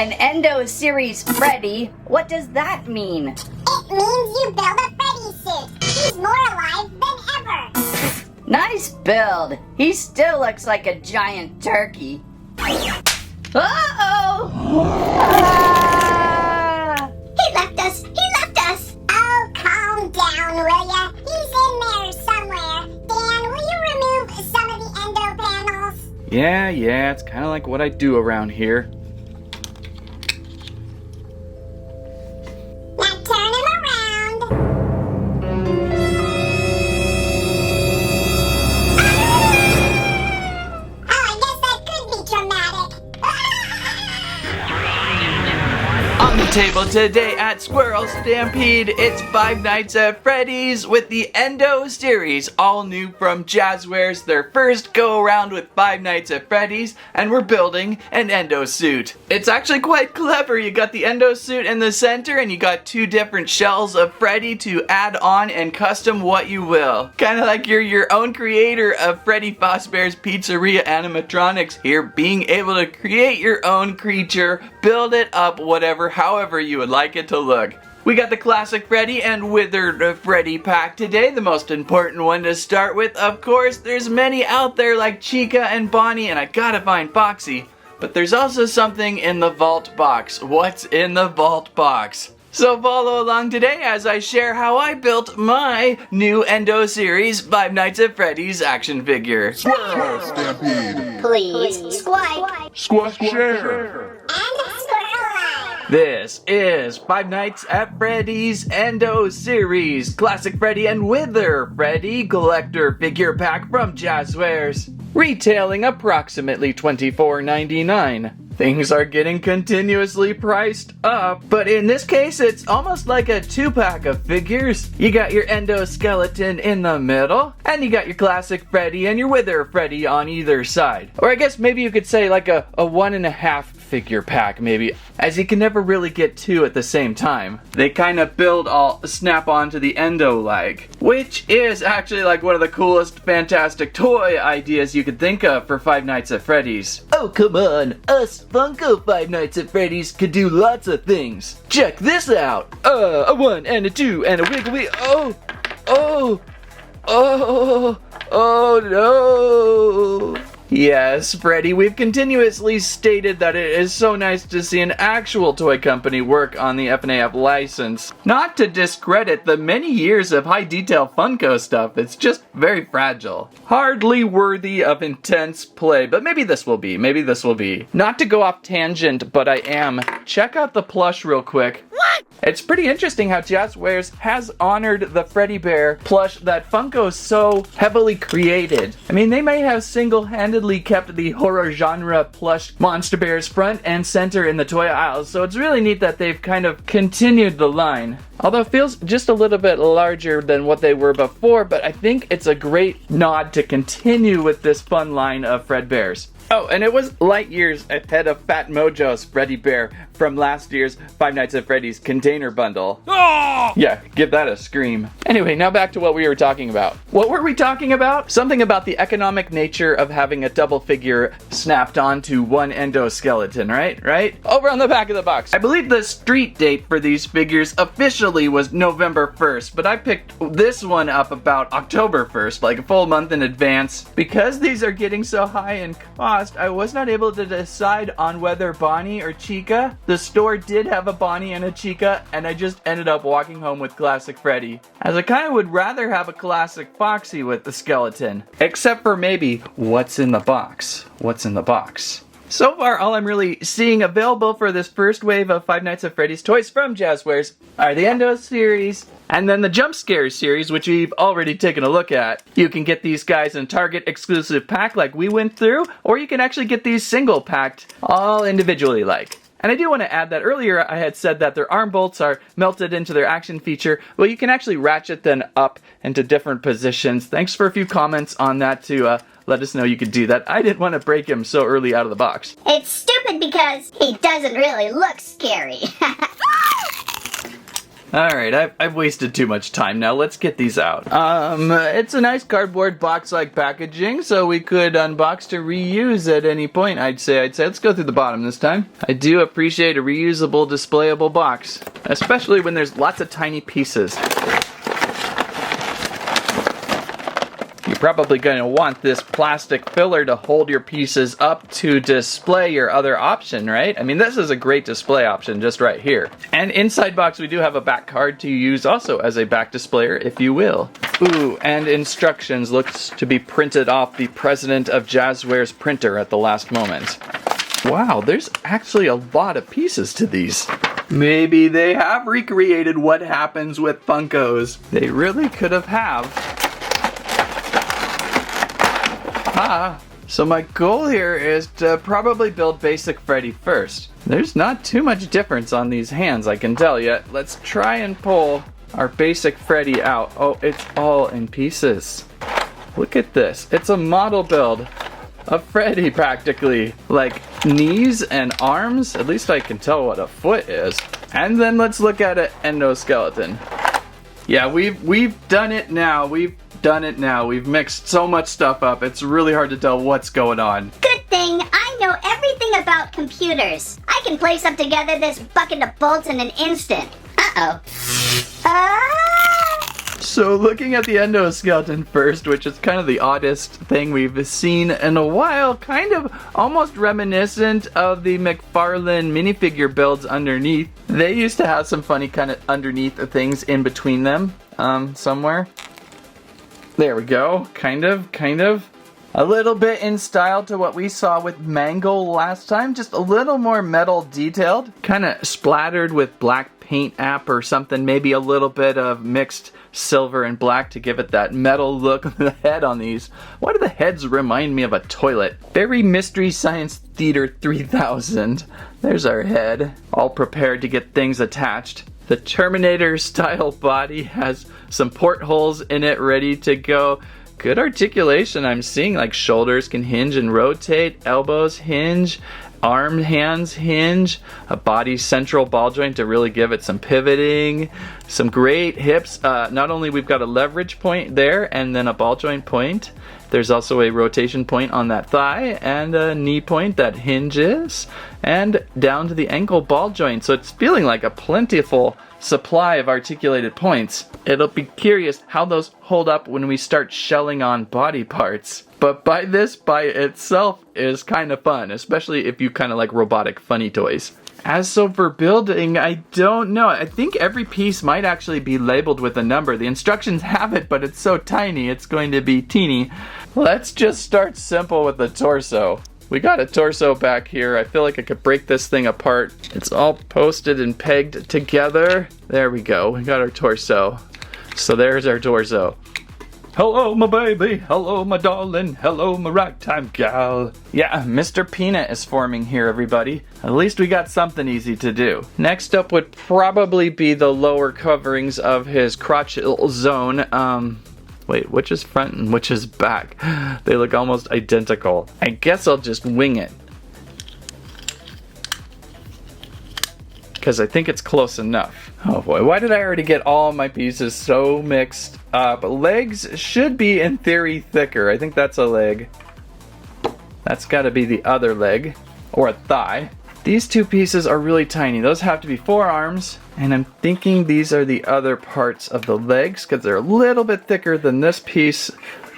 An ENDO Series Freddy? What does that mean? It means you build a Freddy suit. He's more alive than ever. Nice build. He still looks like a giant turkey. Uh-oh! Ah! He left us. He left us. Oh, calm down, will ya? He's in there somewhere. Dan, will you remove some of the endo panels? Yeah, it's kind of like what I do around here. Now turn him around. Oh, I guess that could be traumatic. On the table today at Squirrel Stampede, it's Five Nights at Freddy's with the ENDO Series, all new from Jazwares, their first go around with Five Nights at Freddy's, and we're building an endo suit. It's actually quite clever. You got the endo suit in the center and you got two different shells of Freddy to add on and custom what you will. Kind of like you're your own creator of Freddy Fazbear's Pizzeria animatronics here, being able to create your own creature, build it up, whatever, however you would like it to look. We got the classic Freddy and Withered Freddy pack today, the most important one to start with. Of course, there's many out there like Chica and Bonnie, and I gotta find Foxy. But there's also something in the vault box. What's in the vault box? So follow along today as I share how I built my new ENDO Series Five Nights at Freddy's action figure. Squirrel Stampede. Please, swipe. Squash share. And squirrel line. This is Five Nights at Freddy's ENDO Series Classic Freddy and Withered Freddy Collector Figure Pack from Jazwares. Retailing approximately $24.99. Things are getting continuously priced up, but in this case it's almost like a two-pack of figures. You got your Endo Skeleton in the middle, and you got your Classic Freddy and your Withered Freddy on either side. Or I guess maybe you could say like a 1.5 figure pack maybe, as you can never really get two at the same time. They kind of build all snap onto the endo like, which is actually like one of the coolest fantastic toy ideas you could think of for Five Nights at Freddy's. Oh come on, us Funko Five Nights at Freddy's could do lots of things. Check this out. A 1 and a 2 and a wiggly. Oh no. Yes, Freddy, we've continuously stated that it is so nice to see an actual toy company work on the FNAF license. Not to discredit the many years of high detail Funko stuff, it's just very fragile. Hardly worthy of intense play, but maybe this will be. Not to go off tangent, but I am. Check out the plush real quick. What? It's pretty interesting how Jazwares has honored the Freddy Bear plush that Funko so heavily created. I mean, they may have single-handedly kept the horror genre plush monster bears front and center in the toy aisles, so it's really neat that they've kind of continued the line. Although it feels just a little bit larger than what they were before, but I think it's a great nod to continue with this fun line of Fred Bears. Oh, and it was light years ahead of Fat Mojo's Freddy Bear from last year's Five Nights at Freddy's container bundle. Oh! Yeah, give that a scream. Anyway, now back to what we were talking about. What were we talking about? Something about the economic nature of having a double figure snapped onto one endo skeleton, right? Over on the back of the box. I believe the street date for these figures officially was November 1st, but I picked this one up about October 1st, like a full month in advance. Because these are getting so high in cost, I was not able to decide on whether Bonnie or Chica. The store did have a Bonnie and a Chica, and I just ended up walking home with Classic Freddy, as I kind of would rather have a Classic Foxy with the skeleton. Except for maybe, what's in the box? So far, all I'm really seeing available for this first wave of Five Nights at Freddy's toys from Jazwares are the ENDO series, and then the Jump Scare series, which we've already taken a look at. You can get these guys in Target exclusive pack like we went through, or you can actually get these single packed, all individually like. And I do want to add that earlier I had said that their arm bolts are melted into their action feature. Well, you can actually ratchet them up into different positions. Thanks for a few comments on that to let us know you could do that. I didn't want to break him so early out of the box. It's stupid because he doesn't really look scary. Alright, I've wasted too much time now. Let's get these out. It's a nice cardboard box-like packaging, so we could unbox to reuse at any point, I'd say. Let's go through the bottom this time. I do appreciate a reusable, displayable box, especially when there's lots of tiny pieces. You're probably going to want this plastic filler to hold your pieces up to display your other option, right? I mean, this is a great display option just right here. And inside box, we do have a back card to use also as a back displayer, if you will. Ooh, and instructions looks to be printed off the President of Jazwares printer at the last moment. Wow, there's actually a lot of pieces to these. Maybe they have recreated what happens with Funkos. They really could have. So my goal here is to probably build Basic Freddy first. There's not too much difference on these hands, I can tell you. Let's try and pull our Basic Freddy out. Oh, it's all in pieces. Look at this. It's a model build of Freddy practically. Like knees and arms, at least I can tell what a foot is. And then let's look at an endoskeleton. Yeah, we've done it now. We've mixed so much stuff up, it's really hard to tell what's going on. Good thing I know everything about computers. I can place up together this bucket of bolts in an instant. Uh-oh. So looking at the endoskeleton first, which is kind of the oddest thing we've seen in a while, kind of almost reminiscent of the McFarlane minifigure builds underneath. They used to have some funny kind of underneath things in between them, somewhere. There we go, kind of. A little bit in style to what we saw with Mangle last time, just a little more metal detailed, kind of splattered with black paint app or something, maybe a little bit of mixed silver and black to give it that metal look of the head on these. Why do the heads remind me of a toilet? Very Mystery Science Theater 3000. There's our head, all prepared to get things attached. The Terminator style body has some portholes in it ready to go. Good articulation I'm seeing, like shoulders can hinge and rotate, elbows hinge, hands hinge, a body central ball joint to really give it some pivoting, some great hips. Not only we've got a leverage point there and then a ball joint point, there's also a rotation point on that thigh and a knee point that hinges and down to the ankle ball joint. So it's feeling like a plentiful supply of articulated points. It'll be curious how those hold up when we start shelling on body parts. But this by itself is kind of fun, especially if you kind of like robotic funny toys. As so for building, I don't know. I think every piece might actually be labeled with a number. The instructions have it, but it's so tiny, it's going to be teeny. Let's just start simple with the torso. We got a torso back here. I feel like I could break this thing apart. It's all posted and pegged together. There we go. We got our torso. So there's our torso. Hello, my baby. Hello, my darling. Hello, my ragtime gal. Yeah, Mr. Peanut is forming here, everybody. At least we got something easy to do. Next up would probably be the lower coverings of his crotch zone. Wait, which is front and which is back? They look almost identical. I guess I'll just wing it. Because I think it's close enough. Oh boy, why did I already get all my pieces so mixed up? Legs should be, in theory, thicker. I think that's a leg. That's gotta be the other leg. Or a thigh. These two pieces are really tiny. Those have to be forearms. And I'm thinking these are the other parts of the legs because they're a little bit thicker than this piece,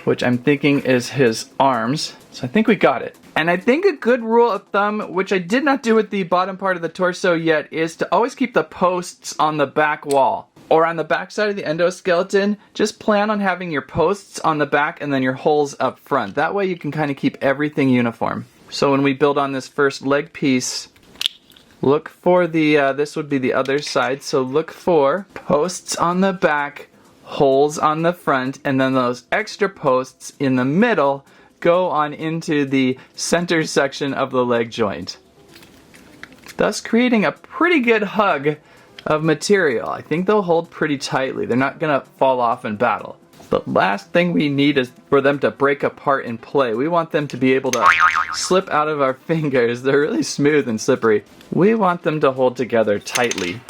which I'm thinking is his arms. So I think we got it. And I think a good rule of thumb, which I did not do with the bottom part of the torso yet, is to always keep the posts on the back wall. Or on the back side of the endoskeleton, just plan on having your posts on the back and then your holes up front. That way you can kind of keep everything uniform. So when we build on this first leg piece, look for the, this would be the other side, so look for posts on the back, holes on the front, and then those extra posts in the middle go on into the center section of the leg joint. Thus creating a pretty good hug of material. I think they'll hold pretty tightly. They're not gonna fall off in battle. The last thing we need is for them to break apart in play. We want them to be able to slip out of our fingers. They're really smooth and slippery. We want them to hold together tightly.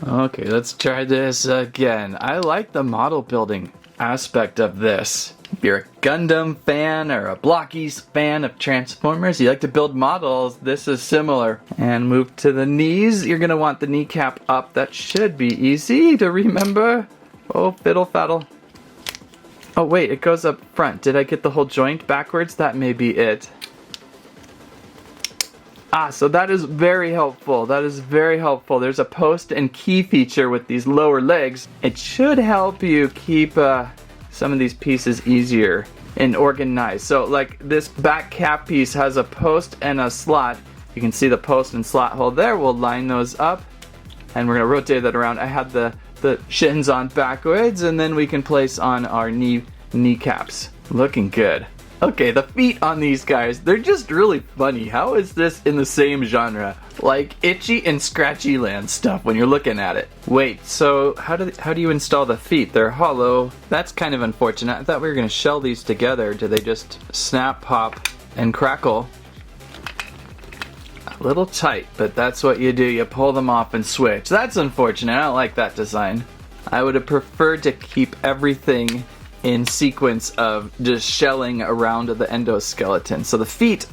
Okay, let's try this again. I like the model building aspect of this. If you're a Gundam fan or a Blockies fan of Transformers, you like to build models, this is similar. And move to the knees. You're going to want the kneecap up. That should be easy to remember. Oh, fiddle faddle. Oh wait, it goes up front. Did I get the whole joint backwards? That may be it. Ah, so that is very helpful. That is very helpful. There's a post and key feature with these lower legs. It should help you keep some of these pieces easier and organized. So like this back cap piece has a post and a slot. You can see the post and slot hole there. We'll line those up and we're gonna rotate that around. I had the shins on backwards, and then we can place on our kneecaps. Looking good. Okay, the feet on these guys, they're just really funny. How is this in the same genre? Like Itchy and Scratchy Land stuff when you're looking at it. Wait, so how do you install the feet? They're hollow. That's kind of unfortunate. I thought we were gonna shell these together. Do they just snap, pop, and crackle? A little tight, but that's what you do. You pull them off and switch. That's unfortunate. I don't like that design. I would have preferred to keep everything in sequence of just shelling around the endoskeleton. So the feet,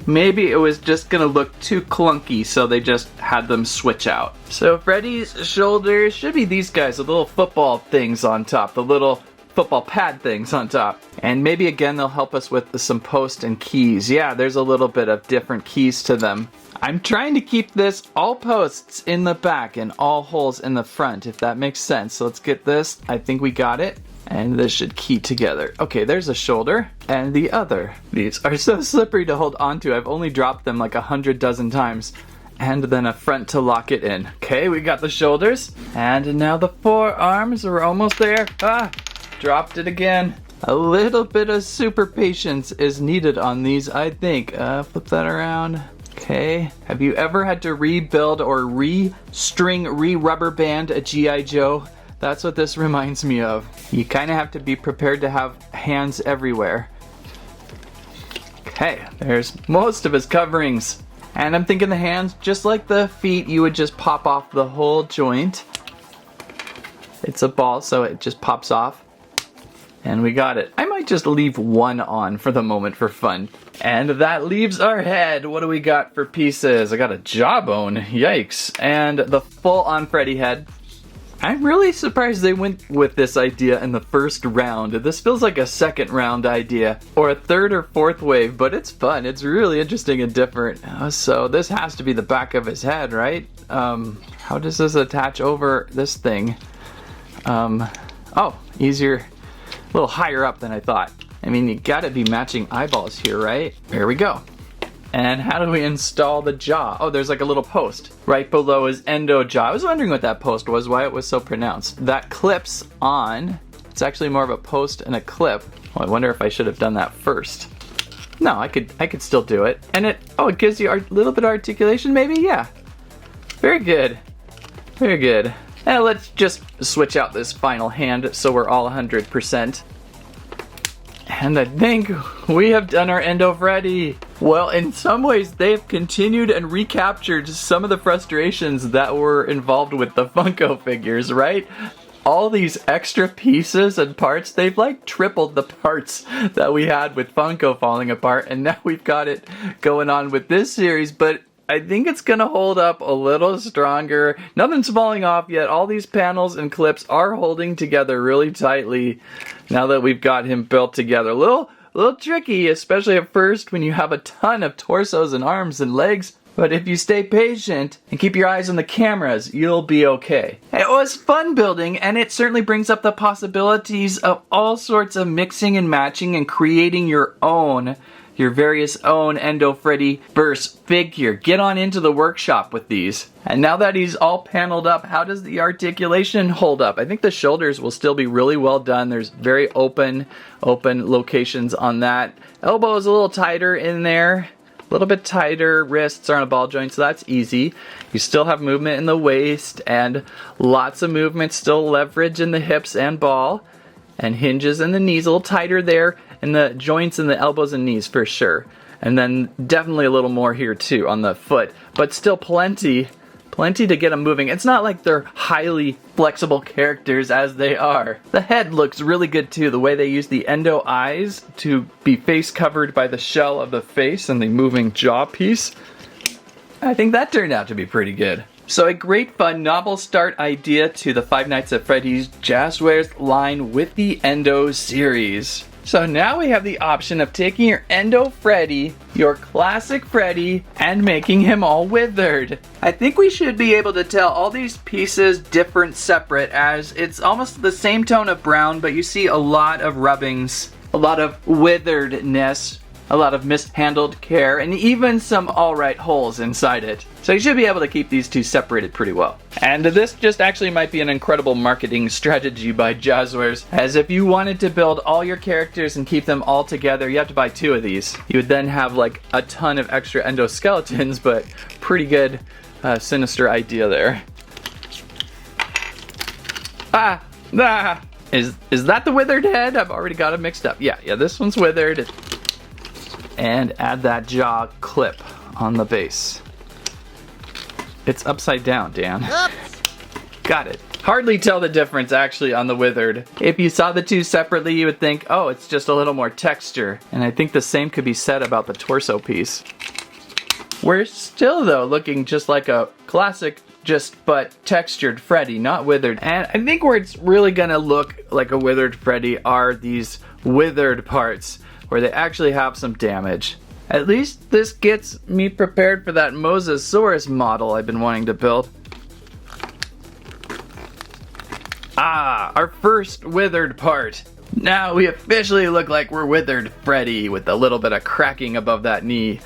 maybe it was just gonna look too clunky, so they just had them switch out. So Freddy's shoulders should be these guys, the little football things on top, the little football pad things on top. And maybe again they'll help us with some post and keys. Yeah, there's a little bit of different keys to them. I'm trying to keep this all posts in the back and all holes in the front, if that makes sense. So let's get this. I think we got it. And this should key together. Okay, there's a shoulder and the other. These are so slippery to hold onto. I've only dropped them like 100 dozen times. And then a front to lock it in. Okay, we got the shoulders. And now the forearms. We're almost there. Ah, dropped it again. A little bit of super patience is needed on these, I think. Flip that around. Okay. Have you ever had to rebuild or re-string, re-rubber band a G.I. Joe? That's what this reminds me of. You kind of have to be prepared to have hands everywhere. Okay, there's most of his coverings. And I'm thinking the hands, just like the feet, you would just pop off the whole joint. It's a ball, so it just pops off. And we got it. I might just leave one on for the moment for fun. And that leaves our head. What do we got for pieces? I got a jawbone. Yikes. And the full-on Freddy head. I'm really surprised they went with this idea in the first round. This feels like a second round idea, or a third or fourth wave, but it's fun. It's really interesting and different. So this has to be the back of his head, right? How does this attach over this thing? Oh, easier, a little higher up than I thought. I mean, you gotta be matching eyeballs here, right? Here we go. And how do we install the jaw? Oh, there's like a little post right below his endo jaw. I was wondering what that post was, why it was so pronounced. That clips on. It's actually more of a post and a clip. Well, I wonder if I should have done that first. No, I could still do it. And it gives you a little bit of articulation, maybe? Yeah. Very good. Very good. And let's just switch out this final hand so we're all 100%. And I think we have done our ENDO Freddy. Well, in some ways, they've continued and recaptured some of the frustrations that were involved with the Funko figures, right? All these extra pieces and parts, they've like tripled the parts that we had with Funko falling apart, and now we've got it going on with this series, but I think it's gonna hold up a little stronger. Nothing's falling off yet. All these panels and clips are holding together really tightly now that we've got him built together. A little tricky, especially at first when you have a ton of torsos and arms and legs. But if you stay patient and keep your eyes on the cameras, you'll be okay. It was fun building, and it certainly brings up the possibilities of all sorts of mixing and matching and creating your various own ENDO Freddy verse figure. Get on into the workshop with these. And now that he's all paneled up, how does the articulation hold up? I think the shoulders will still be really well done. There's very open locations on that. Elbow is a little tighter in there. A little bit tighter. Wrists are on a ball joint, so that's easy. You still have movement in the waist and lots of movement, still leverage in the hips and ball. And hinges in the knees, a little tighter there. And the joints in the elbows and knees for sure. And then definitely a little more here too on the foot. But still plenty plenty to get them moving. It's not like they're highly flexible characters as they are. The head looks really good too, the way they use the endo eyes to be face covered by the shell of the face and the moving jaw piece. I think that turned out to be pretty good. So a great fun novel start idea to the Five Nights at Freddy's Jazwares line with the ENDO series. So now we have the option of taking your ENDO Freddy, your classic Freddy, and making him all withered. I think we should be able to tell all these pieces different separate, as it's almost the same tone of brown, but you see a lot of rubbings, a lot of witheredness, a lot of mishandled care, and even some alright holes inside it. So you should be able to keep these two separated pretty well. And this just actually might be an incredible marketing strategy by Jazwares, as if you wanted to build all your characters and keep them all together, you have to buy 2 of these. You would then have like a ton of extra endoskeletons, but pretty good sinister idea there. Is that the withered head? I've already got it mixed up. Yeah, this one's withered. And add that jaw clip on the base. It's upside down, Dan. Got it. Hardly tell the difference actually on the withered. If you saw the two separately, you would think, oh, it's just a little more texture. And I think the same could be said about the torso piece. We're still though looking just like a classic but textured Freddy, not withered. And I think where it's really gonna look like a withered Freddy are these withered parts, where they actually have some damage. At least this gets me prepared for that Mosasaurus model I've been wanting to build. Our first withered part. Now we officially look like we're Withered Freddy with a little bit of cracking above that knee.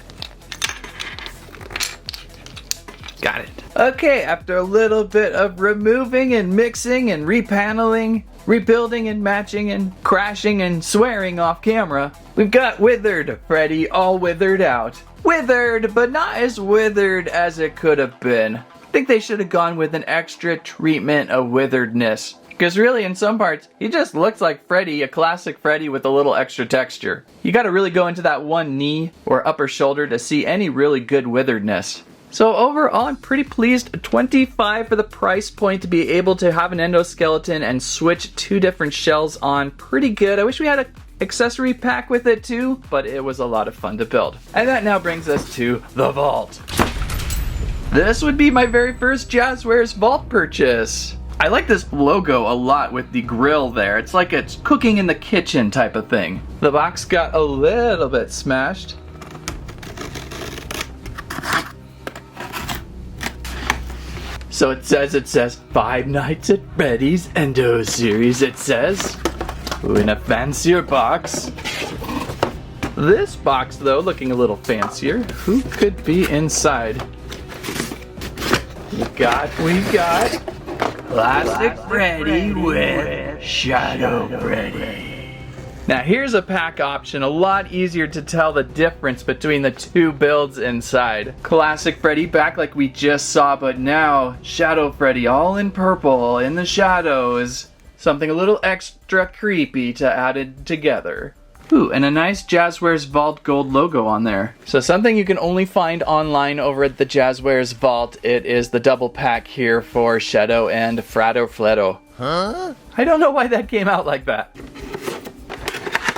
Got it. Okay, after a little bit of removing and mixing and repaneling, rebuilding and matching and crashing and swearing off camera, we've got Withered Freddy all withered out. Withered, but not as withered as it could have been. I think they should have gone with an extra treatment of witheredness. Because really, in some parts, he just looks like Freddy, a classic Freddy with a little extra texture. You gotta really go into that one knee or upper shoulder to see any really good witheredness. So overall, I'm pretty pleased. $25 for the price point to be able to have an endoskeleton and switch 2 different shells on. Pretty good. I wish we had an accessory pack with it too, but it was a lot of fun to build. And that now brings us to the vault. This would be my very first Jazwares vault purchase. I like this logo a lot with the grill there. It's like it's cooking in the kitchen type of thing. The box got a little bit smashed. So it says Five Nights at Freddy's ENDO Series, it says. Ooh, in a fancier box. This box, though, looking a little fancier. Who could be inside? We got Classic Freddy with Shadow Freddy. Now here's a pack option, a lot easier to tell the difference between the 2 builds inside. Classic Freddy back like we just saw, but now Shadow Freddy all in purple in the shadows. Something a little extra creepy to add it together. Ooh, and a nice Jazwares Vault gold logo on there. So something you can only find online over at the Jazwares Vault. It is the double pack here for Shadow and Frado Fledo. Huh? I don't know why that came out like that.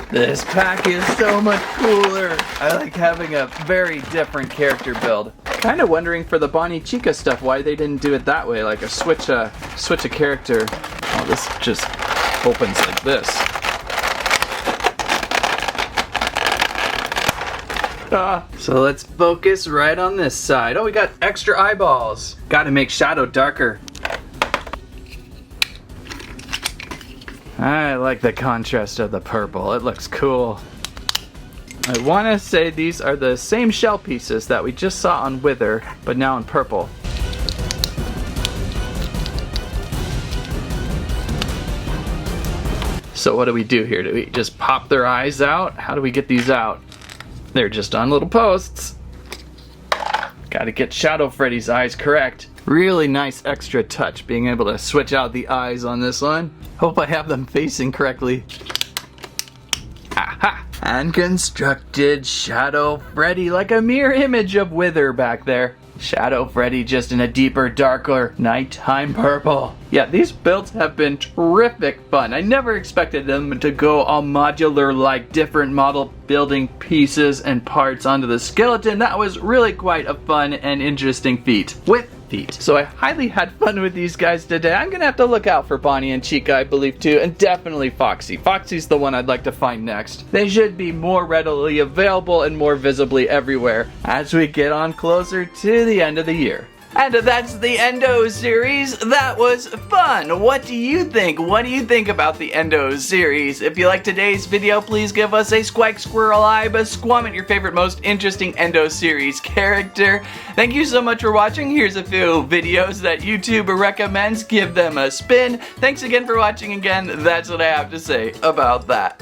This pack is so much cooler. I like having a very different character build. Kind of wondering for the Bonnie Chica stuff why they didn't do it that way, like a switch a character. Oh, this just opens like this. So let's focus right on this side. Oh, we got extra eyeballs. Got to make Shadow darker. I like the contrast of the purple. It looks cool. I want to say these are the same shell pieces that we just saw on Wither, but now in purple. So what do we do here? Do we just pop their eyes out? How do we get these out? They're just on little posts. Gotta get Shadow Freddy's eyes correct. Really nice extra touch being able to switch out the eyes on this one. Hope I have them facing correctly. Aha! And constructed Shadow Freddy like a mirror image of Wither back there. Shadow Freddy just in a deeper, darker, nighttime purple. Yeah, these builds have been terrific fun. I never expected them to go all modular, like different model building pieces and parts onto the skeleton. That was really quite a fun and interesting feat. So I highly had fun with these guys today. I'm gonna have to look out for Bonnie and Chica, I believe, too, and definitely Foxy. Foxy's the one I'd like to find next. They should be more readily available and more visibly everywhere as we get on closer to the end of the year. And that's the ENDO series. That was fun. What do you think? What do you think about the ENDO series? If you like today's video, please give us a squike squirrel eye, but comment your favorite, most interesting ENDO series character. Thank you so much for watching. Here's a few videos that YouTube recommends. Give them a spin. Thanks again for watching again. That's what I have to say about that.